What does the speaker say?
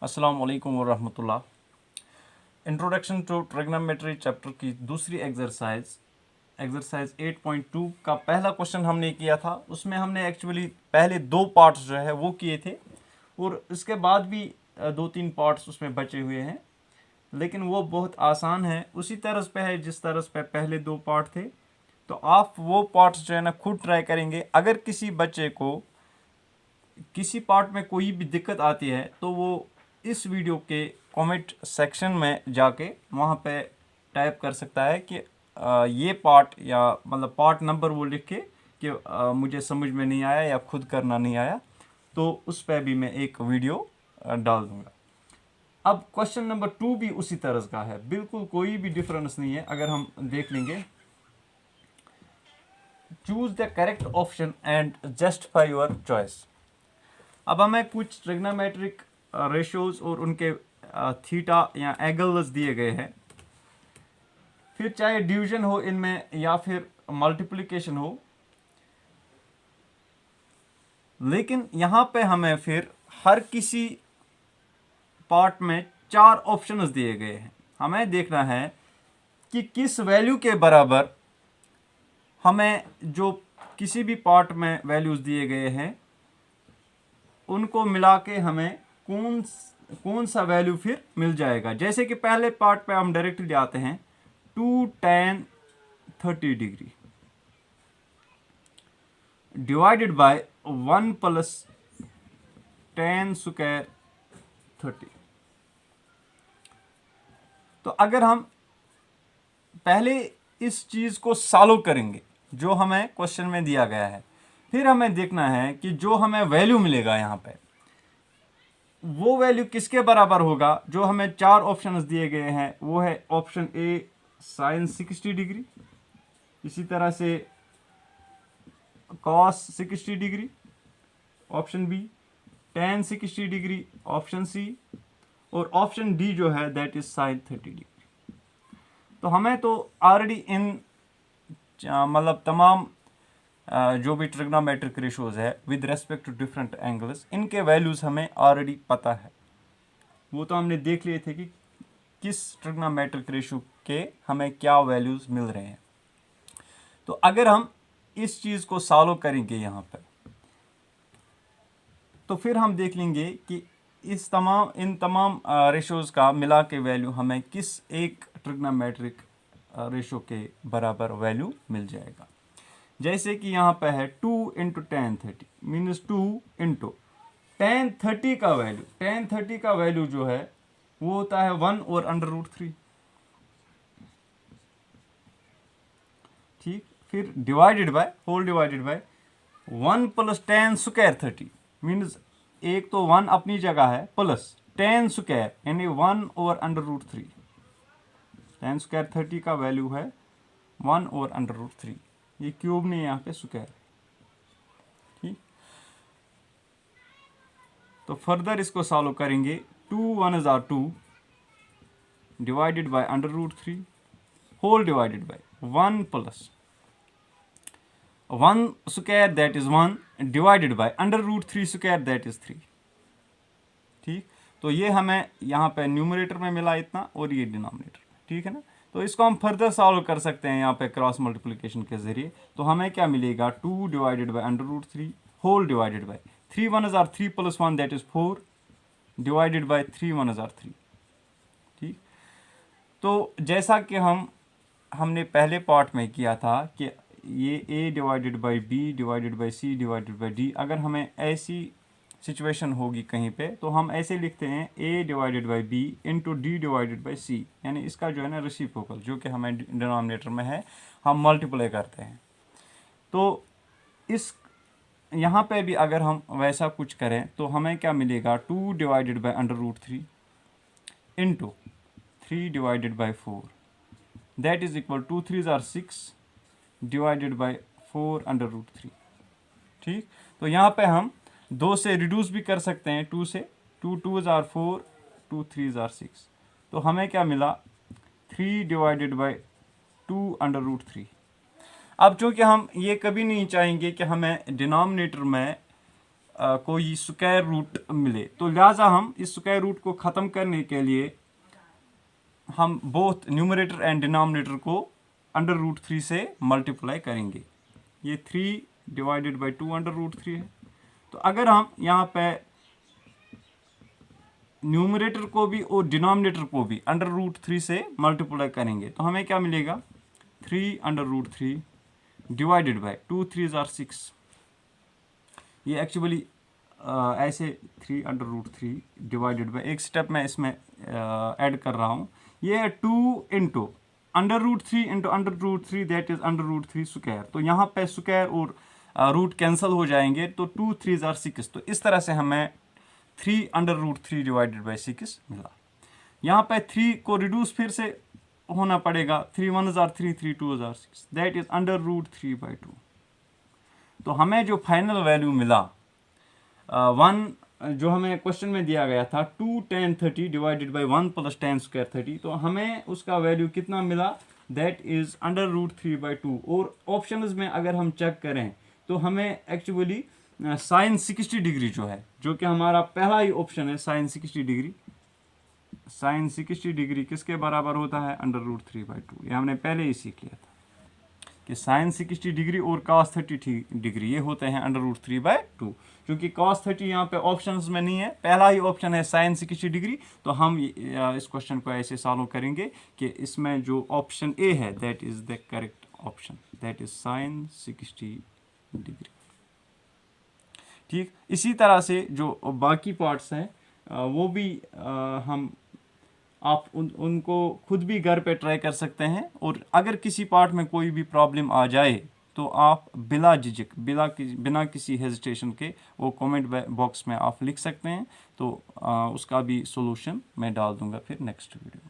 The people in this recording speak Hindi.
अस्सलाम वालेकुम वरहमतुल्लाह। इंट्रोडक्शन टू ट्रिग्नोमेट्री चैप्टर की दूसरी एक्सरसाइज 8.2 का पहला क्वेश्चन हमने किया था। उसमें हमने एक्चुअली पहले दो पार्ट्स जो है वो किए थे और इसके बाद भी दो तीन पार्ट्स उसमें बचे हुए हैं, लेकिन वो बहुत आसान है, उसी तरह पे है जिस तरह पे पहले दो पार्ट थे। तो आप वो पार्ट्स जो है ना खुद ट्राई करेंगे। अगर किसी बच्चे को किसी पार्ट में कोई भी दिक्कत आती है तो वो इस वीडियो के कमेंट सेक्शन में जाके वहाँ पे टाइप कर सकता है कि ये पार्ट या मतलब पार्ट नंबर वो लिख के कि मुझे समझ में नहीं आया या खुद करना नहीं आया, तो उस पर भी मैं एक वीडियो डाल दूँगा। अब क्वेश्चन नंबर 2 भी उसी तरह का है, बिल्कुल कोई भी डिफरेंस नहीं है। अगर हम देख लेंगे, choose the correct option and justify your choice. अब हमें कुछ ट्रिग्नोमेट्रिक रेशियोज और उनके थीटा या एंगल्स दिए गए हैं, फिर चाहे डिवीजन हो इनमें या फिर मल्टीप्लिकेशन हो, लेकिन यहाँ पे हमें फिर हर किसी पार्ट में चार ऑप्शंस दिए गए हैं। हमें देखना है कि किस वैल्यू के बराबर हमें जो किसी भी पार्ट में वैल्यूज दिए गए हैं उनको मिला के हमें कौन सा वैल्यू फिर मिल जाएगा। जैसे कि पहले पार्ट पे हम डायरेक्टली आते हैं, 2 tan 30 degree divided by 1 plus tan square 30। तो अगर हम पहले इस चीज को सॉल्व करेंगे जो हमें क्वेश्चन में दिया गया है, फिर हमें देखना है कि जो हमें वैल्यू मिलेगा यहाँ पे वो वैल्यू किसके बराबर होगा। जो हमें चार ऑप्शंस दिए गए हैं वो है ऑप्शन ए साइन 60 डिग्री, इसी तरह से cos 60 degree option B, tan 60 degree option C, और ऑप्शन डी जो है दैट इज साइन 30 डिग्री। तो हमें तो ऑलरेडी इन मतलब तमाम जो भी ट्रिग्नोमेट्रिक रेशियोज है with respect to different angles, इनके वैल्यूज हमें ऑलरेडी पता है। वो तो हमने देख लिए थे कि किस ट्रिग्नोमेट्रिक रेशियो के हमें क्या वैल्यूज मिल रहे हैं। तो अगर हम इस चीज को सॉल्व करेंगे यहाँ पर, तो फिर हम देख लेंगे कि इन तमाम रेशियोज का मिला के वैल्यू हमें किस एक ट्रिग्नोमेट्रिक रेशियो के बराबर वैल्यू मिल जाएगा। जैसे कि यहाँ पे है 2 into tan 30 means 2 into tan 30 का वैल्यू। tan 30 का वैल्यू जो है वो होता है 1 और √3। ठीक, फिर divided by whole divided by 1 plus tan square 30 means एक तो 1 अपनी जगह है प्लस tan स्क्वायर यानी 1 और √3। tan स्क्वायर 30 का वैल्यू है 1 और √3, ये क्यूब नहीं, यहाँ पे स्क्वायर। ठीक, तो फर्दर इसको सॉल्व करेंगे। 2 1 are 2 divided by √3 whole divided by 1 plus 1 square that is 1 divided by √3 square that is 3। ठीक, तो ये हमें यहाँ पे न्यूमरेटर में मिला इतना और ये डिनोमिनेटर में। ठीक है ना, तो इसको हम फर्दर सॉल्व कर सकते हैं यहाँ पे क्रॉस मल्टीप्लिकेशन के जरिए। तो हमें क्या मिलेगा, 2 divided by √3 whole divided by 3 1 are 3 plus 1 that is 4 divided by 3 1 are 3। ठीक, तो जैसा कि हमने पहले पार्ट में किया था कि ये a divided by B divided by C divided by D, अगर हमें ऐसी सिचुएशन होगी कहीं पे तो हम ऐसे लिखते हैं a divided by b into d divided by c, यानी इसका जो है ना रेसिप्रोकल जो कि हमें डिनोमिनेटर में है हम मल्टीप्लाई करते हैं। तो इस यहाँ पे भी अगर हम वैसा कुछ करें तो हमें क्या मिलेगा, 2 divided by √3 into 3 divided by 4 that is equal 2 3 are 6 divided by 4 √3। ठीक, तो यहाँ पे हम 2 से रिड्यूस भी कर सकते हैं, 2 से 2 2 are 4 2 3 are 6। तो हमें क्या मिला, 3 डिवाइडेड बाई 2 √3। अब चूंकि हम ये कभी नहीं चाहेंगे कि हमें डिनोमिनेटर में कोई स्क्वायर रूट मिले, तो लिहाजा हम इस स्क्वायर रूट को ख़त्म करने के लिए हम बोथ न्यूमरेटर एंड डिनोमिनेटर को अंडर रूट 3 से मल्टीप्लाई करेंगे। ये 3 डिवाइडेड बाई 2 अंडर रूट 3 है। तो अगर हम यहाँ पे न्यूमरेटर को भी और डिनोमिनेटर को भी अंडर रूट 3 से मल्टीप्लाई करेंगे तो हमें क्या मिलेगा, 3 under root 3 divided by 2 3 are 6। ये एक्चुअली ऐसे 3 अंडर रूट 3 डिवाइडेड बाई, एक स्टेप मैं इसमें ऐड कर रहा हूँ, ये है 2 into under root 3 into under root 3 that is under root 3 square. तो यहाँ पे स्क्वायर और रूट कैंसिल हो जाएंगे तो 2 3 आर 6। तो इस तरह से हमें 3 अंडर रूट 3 डिवाइडेड बाई 6 मिला। यहाँ पे 3 को रिड्यूस फिर से होना पड़ेगा, 3 1 are 3 3 2 are 6 that is under root 3 by 2। तो हमें जो फाइनल वैल्यू मिला 1 जो हमें क्वेश्चन में दिया गया था 2 tan 30 divided by 1 plus tan square 30, तो हमें उसका वैल्यू कितना मिला, that is under root 3 by 2। और ऑप्शंस में अगर हम चेक करें तो हमें एक्चुअली साइन 60 डिग्री जो है, जो कि हमारा पहला ही ऑप्शन है साइन 60 डिग्री, साइन 60 डिग्री किसके बराबर होता है, अंडर रूट 3 बाई 2। ये हमने पहले ही सीख लिया था कि साइन 60 डिग्री और cos 30 डिग्री ये होते हैं अंडर रूट 3 बाई 2। क्योंकि cos 30 यहाँ पे ऑप्शंस में नहीं है, पहला ही ऑप्शन है साइन 60 डिग्री, तो हम इस क्वेश्चन को ऐसे सॉल्व करेंगे कि इसमें जो ऑप्शन ए है that is the correct option, that is sine 60 degree. ठीक, इसी तरह से जो बाकी पार्ट्स हैं वो भी हम आप उनको खुद भी घर पे ट्राई कर सकते हैं। और अगर किसी पार्ट में कोई भी प्रॉब्लम आ जाए तो आप बिला झिझक बिना किसी हेजिटेशन के वो कमेंट बॉक्स में आप लिख सकते हैं, तो उसका भी सॉल्यूशन मैं डाल दूंगा फिर नेक्स्ट वीडियो।